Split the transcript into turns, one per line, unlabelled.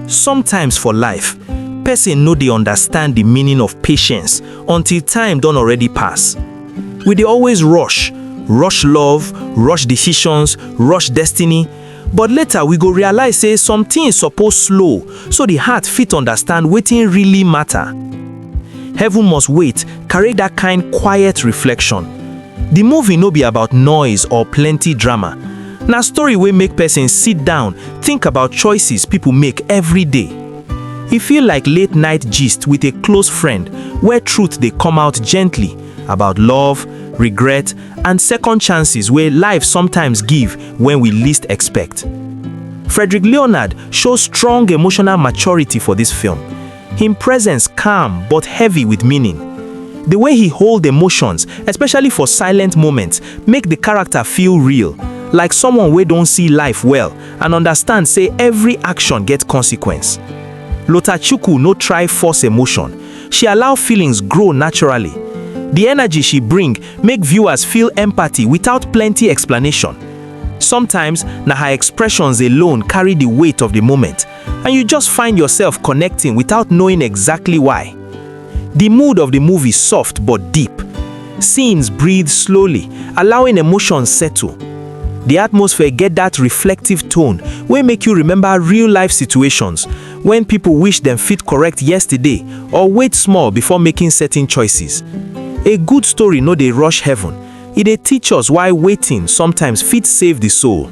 Sometimes for life, person no dey understand the meaning of patience until time don already pass. We dey always rush love, rush decisions, rush destiny, but later we go realize say some things suppose slow so the heart fit understand wetin really matter. Heaven Must Wait carry that kind quiet reflection. The movie no be about noise or plenty drama. Na story wey make person sit down, think about choices people make every day. E feel like late night gist with a close friend where truth dey come out gently about love, regret, and second chances wey life sometimes give when we least expect. Frederick Leonard shows strong emotional maturity for this film. Him presence calm but heavy with meaning. The way he hold emotions, especially for silent moments, make the character feel real, like someone wey don see life well and understand say every action get consequence. LOTA CHUKWU no try force emotion. She allow feelings grow naturally. The energy she bring make viewers feel empathy without plenty explanation. Sometimes, na her expressions alone carry the weight of the moment, and you just find yourself connecting without knowing exactly why. The mood of the movie soft but deep. Scenes breathe slowly, allowing emotions settle. The atmosphere get that reflective tone wey make you remember real-life situations when people wish them fit correct yesterday or wait small before making certain choices. A good story no dey rush heaven. E dey teach us why waiting sometimes fit save the soul.